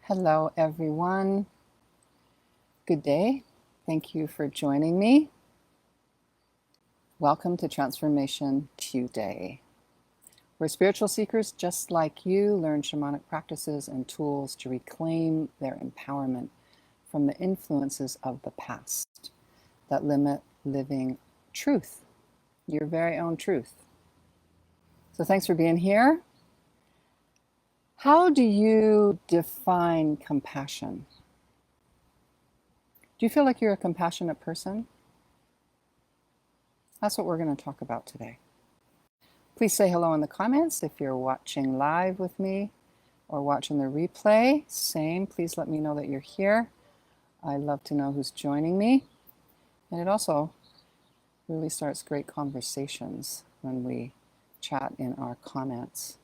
Hello, everyone. Good day. Thank you for joining me. Welcome to Transformation Today, where spiritual seekers just like you learn shamanic practices and tools to reclaim their empowerment from the influences of the past that limit living truth, your very own truth. So, thanks for being here. How do you define compassion? Do you feel like you're a compassionate person? That's what we're going to talk about today. Please say hello in the comments if you're watching live with me or watching the replay. Same, please let me know that you're here. I love to know who's joining me. And it also really starts great conversations when we chat in our comments.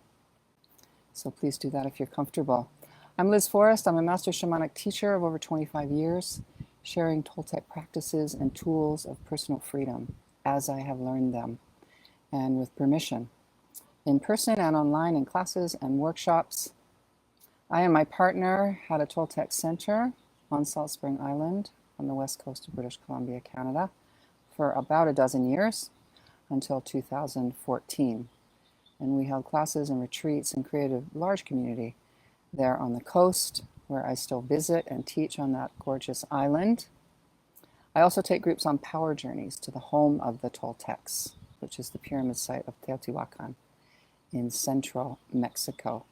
So please do that if you're comfortable. I'm Liz Forrest. I'm a master shamanic teacher of over 25 years, sharing Toltec practices and tools of personal freedom as I have learned them, and with permission, in person and online in classes and workshops. I and my partner had a Toltec center on Salt Spring Island on the west coast of British Columbia, Canada, for about a dozen years until 2014. And we held classes and retreats and created a large community there on the coast, where I still visit and teach on that gorgeous island. I also take groups on power journeys to the home of the Toltecs, which is the pyramid site of Teotihuacan in central Mexico.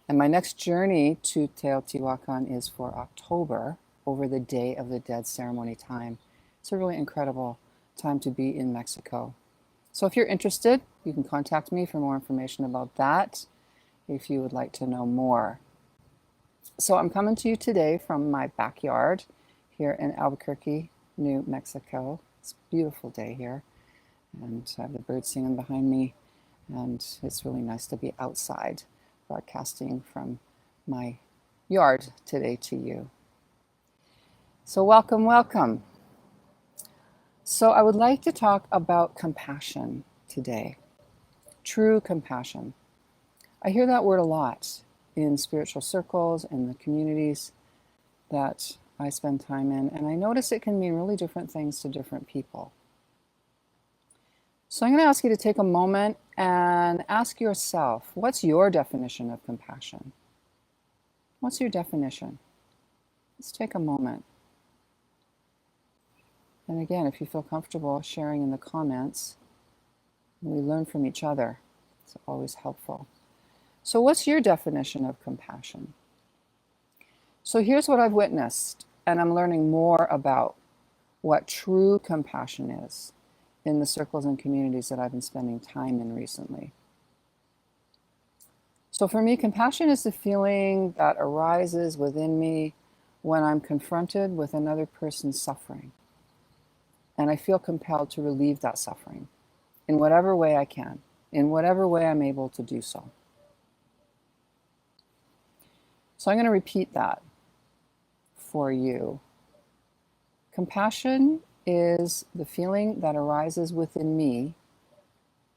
And my next journey to Teotihuacan is for October, over the Day of the Dead ceremony time. It's a really incredible time to be in Mexico. So if you're interested, you can contact me for more information about that if you would like to know more. So I'm coming to you today from my backyard here in Albuquerque, New Mexico. It's a beautiful day here, and I have the birds singing behind me, and it's really nice to be outside broadcasting from my yard today to you. So welcome, welcome. So I would like to talk about compassion today. True compassion. I hear that word a lot in spiritual circles and the communities that I spend time in, and I notice it can mean really different things to different people. So I'm going to ask you to take a moment and ask yourself, what's your definition of compassion? What's your definition? Let's take a moment. And again, if you feel comfortable sharing in the comments, we learn from each other. It's always helpful. So what's your definition of compassion? So here's what I've witnessed, and I'm learning more about what true compassion is in the circles and communities that I've been spending time in recently. So for me, compassion is the feeling that arises within me when I'm confronted with another person's suffering. And I feel compelled to relieve that suffering in whatever way I can, in whatever way I'm able to do so. So I'm going to repeat that for you. Compassion is the feeling that arises within me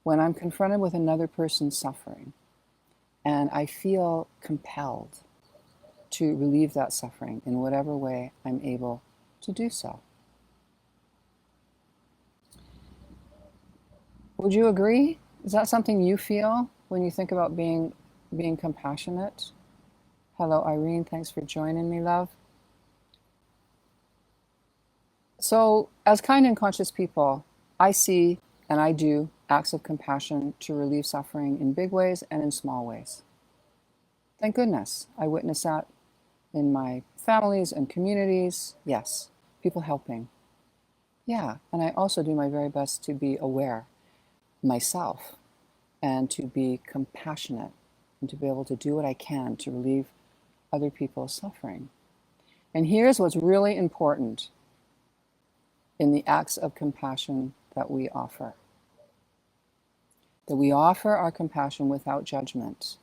when I'm confronted with another person's suffering, and I feel compelled to relieve that suffering in whatever way I'm able to do so. Would you agree? Is that something you feel when you think about being compassionate? Hello, Irene. Thanks for joining me, love. So, as kind and conscious people, I see and I do acts of compassion to relieve suffering in big ways and in small ways. Thank goodness I witness that in my families and communities. Yes, people helping. Yeah, and I also do my very best to be aware myself and to be compassionate and to be able to do what I can to relieve other people's suffering. And here's what's really important in the acts of compassion that we offer. That we offer our compassion without judgment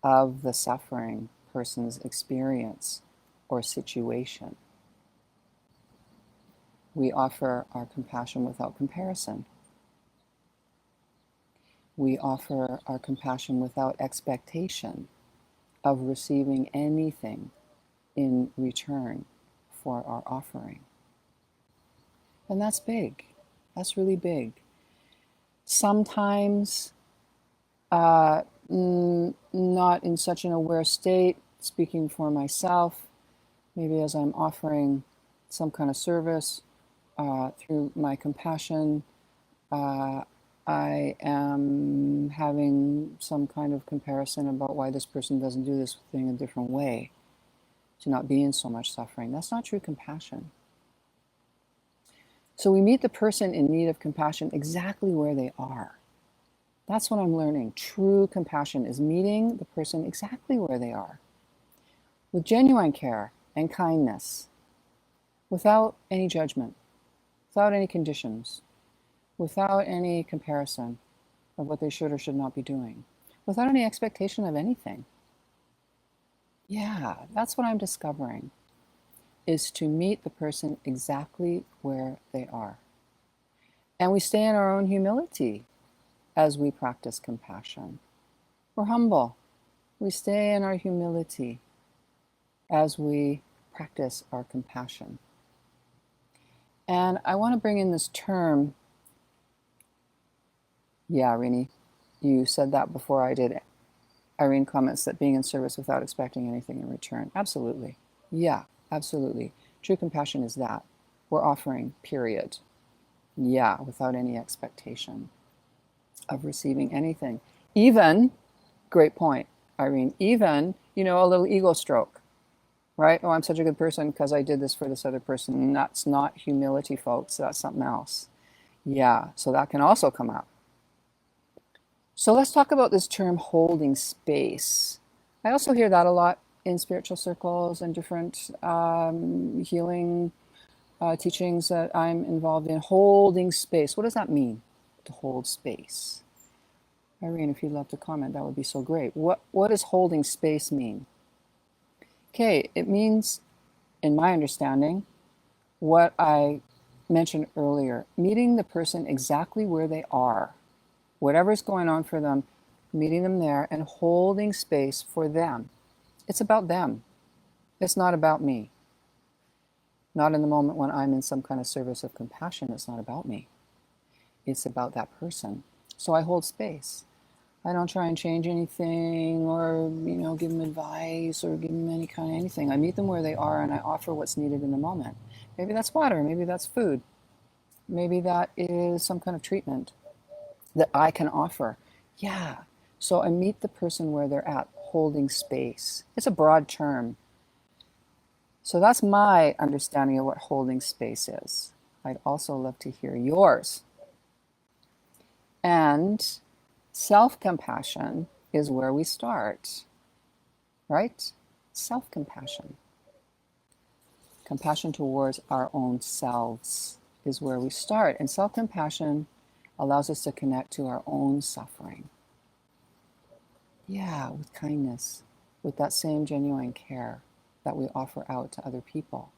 of the suffering person's experience or situation. We offer our compassion without comparison. We offer our compassion without expectation of receiving anything in return for our offering. And that's big. That's really big. Sometimes not in such an aware state, speaking for myself, maybe as I'm offering some kind of service through my compassion, I am having some kind of comparison about why this person doesn't do this thing a different way, to not be in so much suffering. That's not true compassion. So we meet the person in need of compassion exactly where they are. That's what I'm learning. True compassion is meeting the person exactly where they are, with genuine care and kindness, without any judgment, without any conditions, without any comparison of what they should or should not be doing, without any expectation of anything. Yeah, that's what I'm discovering, is to meet the person exactly where they are. And we stay in our own humility as we practice compassion. We're humble. We stay in our humility as we practice our compassion. And I want to bring in this term. Yeah, Rini, you said that before I did. Irene comments that being in service without expecting anything in return. Absolutely. Yeah, absolutely. True compassion is that. We're offering, period. Yeah, without any expectation of receiving anything. Even, great point, Irene, even, a little ego stroke, right? Oh, I'm such a good person because I did this for this other person. That's not humility, folks. That's something else. Yeah, so that can also come up. So let's talk about this term holding space. I also hear that a lot in spiritual circles and different healing teachings that I'm involved in. Holding space. What does that mean, to hold space? Irene, if you'd love to comment, that would be so great. What does holding space mean? Okay, it means, in my understanding, what I mentioned earlier, meeting the person exactly where they are. Whatever's going on for them, meeting them there and holding space for them. It's about them. It's not about me. Not in the moment when I'm in some kind of service of compassion. It's not about me. It's about that person. So I hold space. I don't try and change anything or, give them advice or give them any kind of anything. I meet them where they are and I offer what's needed in the moment. Maybe that's water. Maybe that's food. Maybe that is some kind of treatment that I can offer. Yeah. So I meet the person where they're at, holding space. It's a broad term. So that's my understanding of what holding space is. I'd also love to hear yours. And self-compassion is where we start, right? Self-compassion. Compassion towards our own selves is where we start. And self-compassion allows us to connect to our own suffering. Yeah, with kindness, with that same genuine care that we offer out to other people.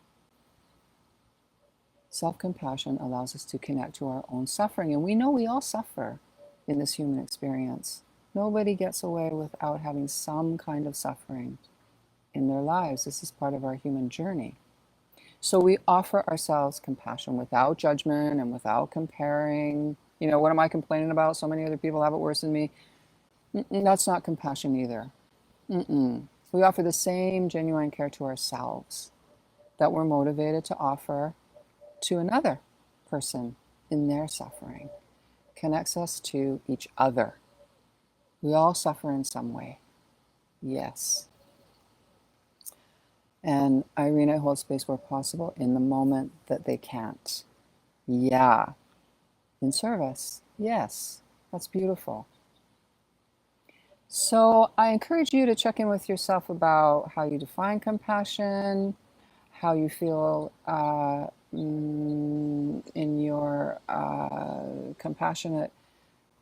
Self-compassion allows us to connect to our own suffering. And we know we all suffer in this human experience. Nobody gets away without having some kind of suffering in their lives. This is part of our human journey. So we offer ourselves compassion without judgment and without comparing. What am I complaining about? So many other people have it worse than me. That's not compassion either. We offer the same genuine care to ourselves that we're motivated to offer to another person in their suffering. Connects us to each other. We all suffer in some way. Yes. And Irene, I hold space where possible in the moment that they can't. Yeah. In service. Yes. That's beautiful. So I encourage you to check in with yourself about how you define compassion, how you feel in your compassionate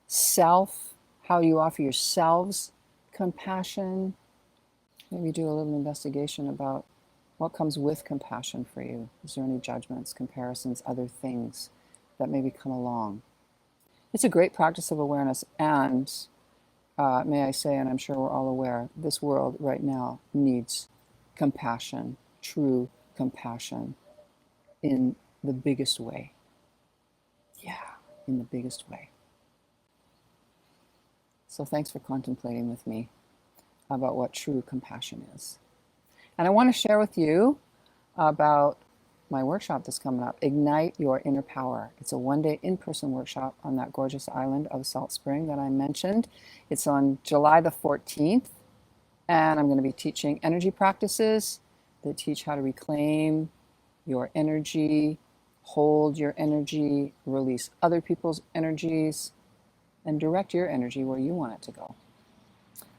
self, how you offer yourselves compassion. Maybe do a little investigation about what comes with compassion for you. Is there any judgments, comparisons, other things that maybe come along? It's a great practice of awareness, and may I say, and I'm sure we're all aware, this world right now needs compassion. true compassion in the biggest way. Yeah, in the biggest way. So thanks for contemplating with me about what true compassion is. And I want to share with you about my workshop that's coming up, Ignite Your Inner Power. It's a one-day in-person workshop on that gorgeous island of Salt Spring that I mentioned. It's on July the 14th, and I'm going to be teaching energy practices that teach how to reclaim your energy, hold your energy, release other people's energies, and direct your energy where you want it to go.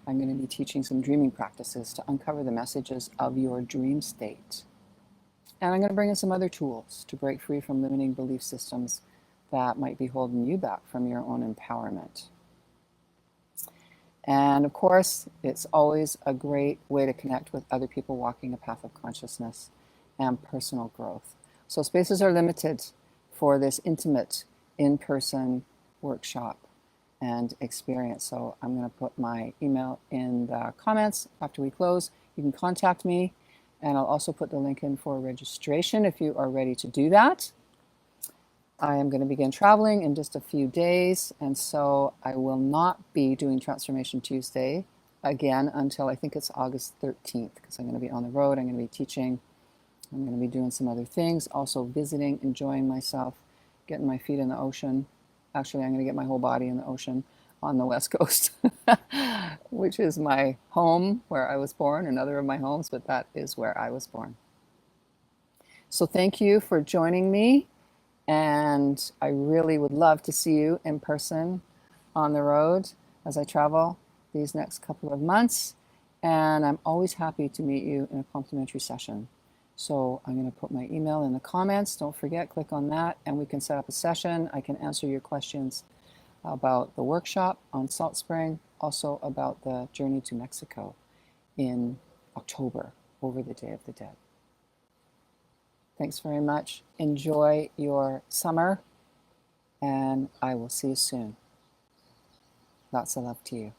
I'm going to be teaching some dreaming practices to uncover the messages of your dream state. And I'm going to bring in some other tools to break free from limiting belief systems that might be holding you back from your own empowerment. And of course, it's always a great way to connect with other people walking a path of consciousness and personal growth. So spaces are limited for this intimate in-person workshop and experience. So I'm going to put my email in the comments after we close. You can contact me, and I'll also put the link in for registration if you are ready to do that. I am going to begin traveling in just a few days, and so I will not be doing Transformation Tuesday again until I think it's August 13th, because I'm going to be on the road, I'm going to be teaching, I'm going to be doing some other things, also visiting, enjoying myself, getting my feet in the ocean. Actually, I'm going to get my whole body in the ocean on the West Coast, which is my home where I was born, another of my homes, but that is where I was born. So thank you for joining me, and I really would love to see you in person on the road as I travel these next couple of months, and I'm always happy to meet you in a complimentary session. So I'm going to put my email in the comments. Don't forget, click on that, and we can set up a session. I can answer your questions about the workshop on Salt Spring, also about the journey to Mexico in October, over the Day of the Dead. Thanks very much. Enjoy your summer, and I will see you soon. Lots of love to you.